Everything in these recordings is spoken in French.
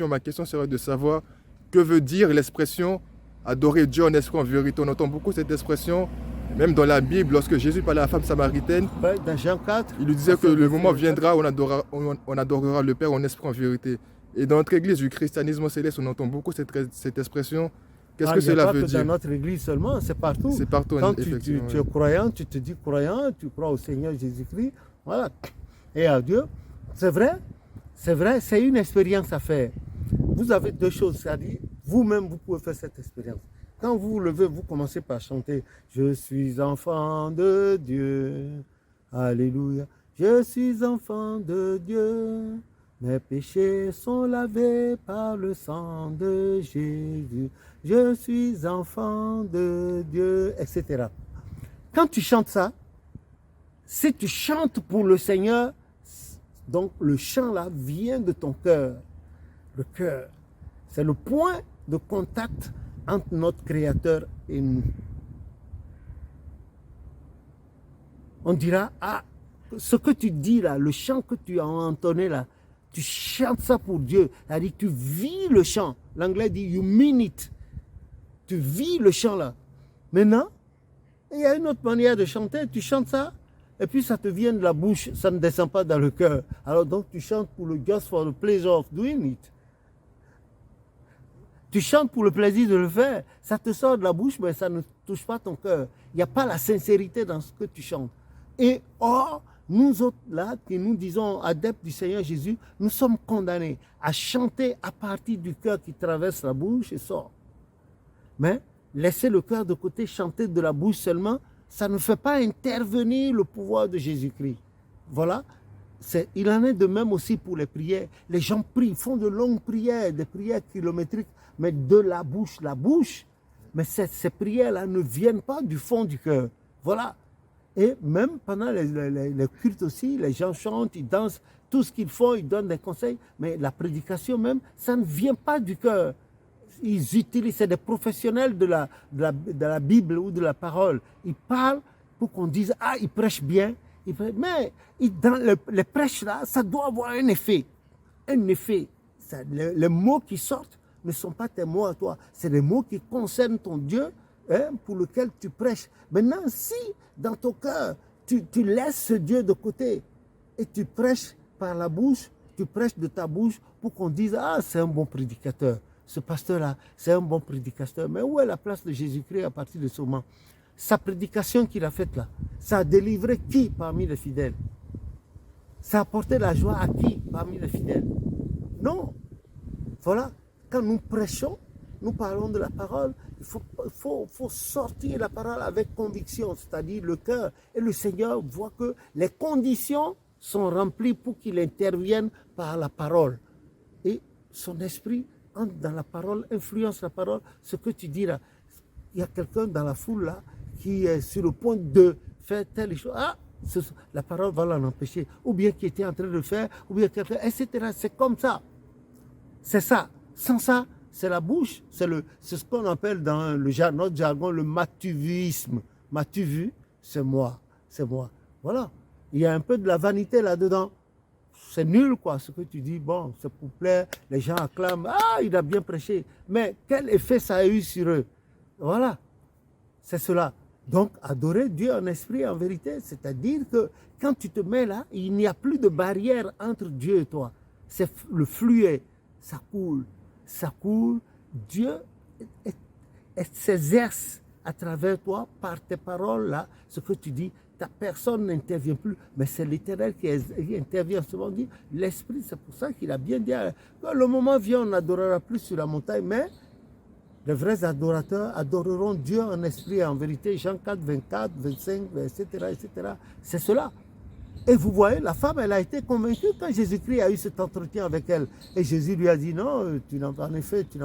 Ma question serait de savoir que veut dire l'expression adorer Dieu en esprit en vérité. On entend beaucoup cette expression, même dans la Bible, lorsque Jésus parlait à la femme samaritaine. Ouais, dans Jean 4, il lui disait que le moment viendra où on adorera le Père en esprit en vérité. Et dans notre église du christianisme céleste, on entend beaucoup cette expression. Qu'est-ce que cela veut dire? Dans notre église seulement, c'est partout. C'est partout. Quand tu es croyant, tu te dis croyant, tu crois au Seigneur Jésus-Christ, voilà, et à Dieu. C'est vrai, c'est une expérience à faire. Vous avez deux choses, c'est-à-dire, vous-même, vous pouvez faire cette expérience. Quand vous vous levez, vous commencez par chanter « Je suis enfant de Dieu, Alléluia, je suis enfant de Dieu, mes péchés sont lavés par le sang de Jésus, je suis enfant de Dieu, etc. » Quand tu chantes ça, si tu chantes pour le Seigneur, donc le chant là vient de ton cœur. Le cœur, c'est le point de contact entre notre Créateur et nous. On dira, ah, ce que tu dis là, le chant que tu as entonné là, tu chantes ça pour Dieu. C'est-à-dire que tu vis le chant. L'anglais dit, you mean it. Tu vis le chant là. Maintenant, il y a une autre manière de chanter. Tu chantes ça, et puis ça te vient de la bouche, ça ne descend pas dans le cœur. Alors donc tu chantes pour le just for the pleasure of doing it. Tu chantes pour le plaisir de le faire. Ça te sort de la bouche, mais ça ne touche pas ton cœur. Il n'y a pas la sincérité dans ce que tu chantes. Et or, nous autres là, qui nous disons adeptes du Seigneur Jésus, nous sommes condamnés à chanter à partir du cœur qui traverse la bouche et sort. Mais laisser le cœur de côté, chanter de la bouche seulement, ça ne fait pas intervenir le pouvoir de Jésus-Christ. Voilà. Il en est de même aussi pour les prières. Les gens prient, font de longues prières, des prières kilométriques, mais de la bouche. Mais ces prières-là ne viennent pas du fond du cœur. Voilà. Et même pendant les cultes aussi, les gens chantent, ils dansent, tout ce qu'ils font, ils donnent des conseils, mais la prédication même, ça ne vient pas du cœur. Ils utilisent, c'est des professionnels de la Bible ou de la parole. Ils parlent pour qu'on dise, ah, ils prêchent bien. Mais dans les prêches là, ça doit avoir un effet. Un effet. Les mots qui sortent ne sont pas tes mots à toi. C'est les mots qui concernent ton Dieu, hein, pour lequel tu prêches. Maintenant, si dans ton cœur, tu laisses ce Dieu de côté et tu prêches par la bouche, tu prêches de ta bouche pour qu'on dise, ah, c'est un bon prédicateur. Ce pasteur-là, c'est un bon prédicateur. Mais où est la place de Jésus-Christ à partir de ce moment? Sa prédication qu'il a faite là, ça a délivré qui parmi les fidèles? Ça a apporté la joie à qui parmi les fidèles? Non. Voilà, quand nous prêchons, nous parlons de la parole, il faut sortir la parole avec conviction, c'est-à-dire le cœur. Et le Seigneur voit que les conditions sont remplies pour qu'il intervienne par la parole. Et son esprit entre dans la parole, influence la parole, ce que tu dis là. Il y a quelqu'un dans la foule là qui est sur le point de faire telle chose. Ah, la parole va l'en empêcher. Ou bien qui était en train de le faire, ou bien quelqu'un, etc. C'est comme ça. C'est ça. Sans ça, c'est la bouche. C'est ce qu'on appelle dans notre jargon le matuvisme. M'as-tu vu? C'est moi. C'est moi. Voilà. Il y a un peu de la vanité là-dedans. C'est nul, quoi, ce que tu dis. Bon, c'est pour plaire, les gens acclament. Ah, il a bien prêché. Mais quel effet ça a eu sur eux? Voilà. C'est cela. Donc, adorer Dieu en esprit, en vérité, c'est-à-dire que quand tu te mets là, il n'y a plus de barrière entre Dieu et toi. C'est le fluet. Ça coule. Ça coule. Dieu s'exerce à travers toi, par tes paroles là, ce que tu dis. Ta personne n'intervient plus, mais c'est l'Éternel qui intervient. Souvent dit, l'Esprit, c'est pour ça qu'il a bien dit, quand le moment vient, on n'adorera plus sur la montagne, mais les vrais adorateurs adoreront Dieu en esprit et en vérité. Jean 4, 24, 25, etc., etc. C'est cela. Et vous voyez, la femme, elle a été convaincue quand Jésus-Christ a eu cet entretien avec elle. Et Jésus lui a dit, non, en effet, tu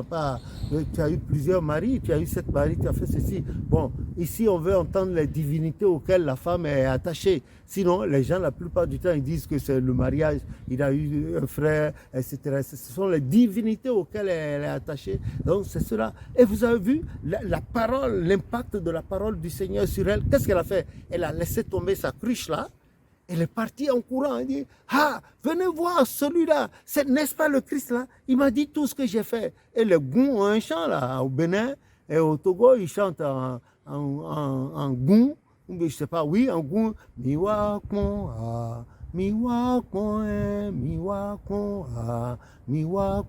as eu plusieurs maris, tu as eu 7 maris, tu as fait ceci. Bon, ici, on veut entendre les divinités auxquelles la femme est attachée. Sinon, les gens, la plupart du temps, ils disent que c'est le mariage, il a eu un frère, etc. Ce sont les divinités auxquelles elle est attachée. Donc, c'est cela. Et vous avez vu la parole, l'impact de la parole du Seigneur sur elle. Qu'est-ce qu'elle a fait? Elle a laissé tomber sa cruche là. Elle est partie en courant. Elle dit, ah, venez voir celui-là. N'est-ce pas le Christ là? Il m'a dit tout ce que j'ai fait. Et les Goum ont un chant là, au Bénin et au Togo, ils chantent en Goum. Je ne sais pas, oui, en Goum. Miwa kon ah, miwa kon miwa kon ah, miwa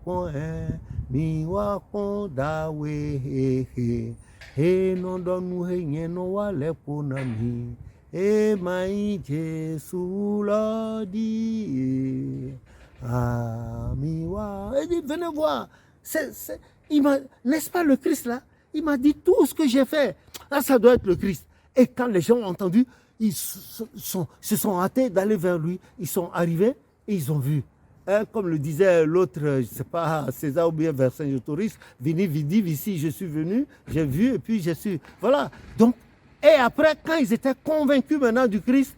kon dawe he non don nous he no wale ponami. Et maï Jésus l'a dit. Ah, miwa. Il dit, venez voir. N'est-ce pas le Christ là? Il m'a dit tout ce que j'ai fait. Là, ça doit être le Christ. Et quand les gens ont entendu, ils se sont hâtés d'aller vers lui. Ils sont arrivés et ils ont vu. Hein, comme le disait l'autre, je ne sais pas, César ou bien Vercingétorix, vini, vidi, ici, je suis venu, j'ai vu et puis je suis. Voilà. Donc, et après, quand ils étaient convaincus maintenant du Christ,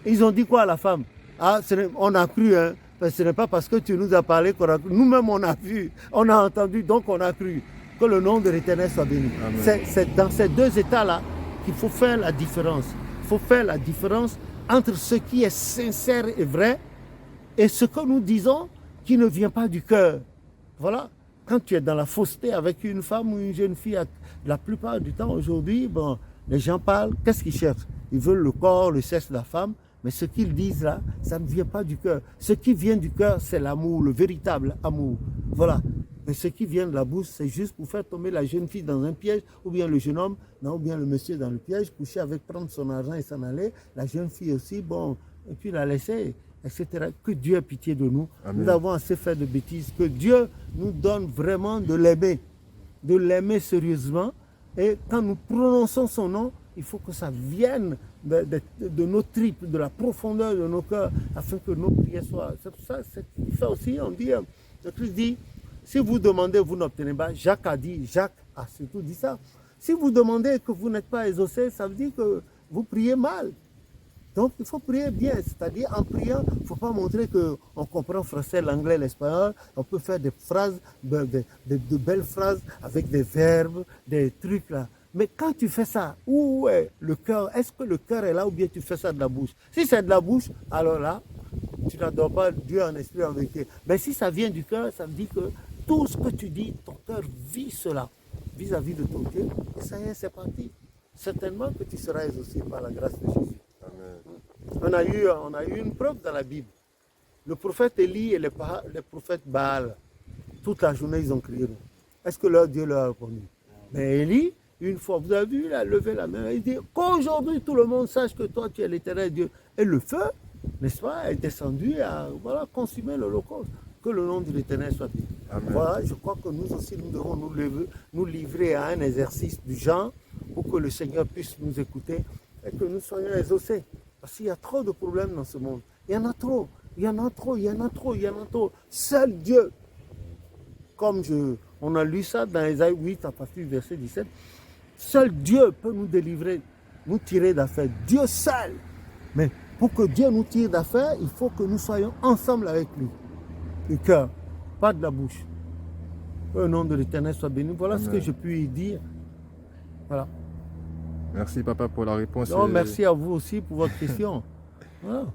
ils ont dit quoi à la femme? Ah, on a cru, hein. Ce n'est pas parce que tu nous as parlé qu'on a cru. Nous-mêmes, on a vu, on a entendu, donc on a cru. Que le nom de l'Éternel soit béni. C'est dans ces deux états-là qu'il faut faire la différence. Il faut faire la différence entre ce qui est sincère et vrai et ce que nous disons qui ne vient pas du cœur. Voilà. Quand tu es dans la fausseté avec une femme ou une jeune fille, la plupart du temps aujourd'hui, bon, les gens parlent, qu'est-ce qu'ils cherchent? Ils veulent le corps, le sexe de la femme, mais ce qu'ils disent là, ça ne vient pas du cœur. Ce qui vient du cœur, c'est l'amour, le véritable amour. Voilà. Mais ce qui vient de la bouche, c'est juste pour faire tomber la jeune fille dans un piège, ou bien le jeune homme, non, ou bien le monsieur dans le piège, coucher avec, prendre son argent et s'en aller. La jeune fille aussi, bon, et puis la laisser, etc. Que Dieu ait pitié de nous. Amen. Nous avons assez fait de bêtises. Que Dieu nous donne vraiment de l'aimer sérieusement. Et quand nous prononçons son nom, il faut que ça vienne de nos tripes, de la profondeur de nos cœurs, afin que nos prières soient. C'est pour ça, c'est ça aussi, on dit, le Christ dit, si vous demandez, vous n'obtenez pas. Jacques a surtout dit ça. Si vous demandez que vous n'êtes pas exaucé, ça veut dire que vous priez mal. Donc il faut prier bien, c'est-à-dire en priant, il ne faut pas montrer qu'on comprend le français, l'anglais, l'espagnol. On peut faire des phrases, de belles phrases avec des verbes, des trucs là. Mais quand tu fais ça, où est le cœur? Est-ce que le cœur est là ou bien tu fais ça de la bouche? Si c'est de la bouche, alors là, tu n'adores pas Dieu en esprit en vérité. Mais si ça vient du cœur, ça veut dire que tout ce que tu dis, ton cœur vit cela vis-à-vis de ton Dieu. Et ça y est, c'est parti. Certainement que tu seras exaucé par la grâce de Jésus. Amen. On a eu une preuve dans la Bible. Le prophète Élie et les prophètes Baal, toute la journée, ils ont crié. Est-ce que leur Dieu leur a répondu? Mais Élie, une fois, vous avez vu, il a levé la main, il dit qu'aujourd'hui tout le monde sache que toi tu es l'Éternel Dieu. Et le feu, n'est-ce pas, est descendu et a consumé l'Holocauste. Que le nom de l'Éternel soit béni. Voilà, je crois que nous aussi, nous devons nous livrer à un exercice du genre pour que le Seigneur puisse nous écouter et que nous soyons exaucés. Parce qu'il y a trop de problèmes dans ce monde. Il y en a trop, il y en a trop, il y en a trop, il y en a trop. Seul Dieu, comme on a lu ça dans Ésaïe 8 à partir du verset 17, seul Dieu peut nous délivrer, nous tirer d'affaire. Dieu seul. Mais pour que Dieu nous tire d'affaire, il faut que nous soyons ensemble avec lui. Le cœur, pas de la bouche. Que le nom de l'Éternel soit béni. Voilà Amen. Ce que je puis dire. Voilà. Merci papa pour la réponse. Non, merci à vous aussi pour votre question. Voilà.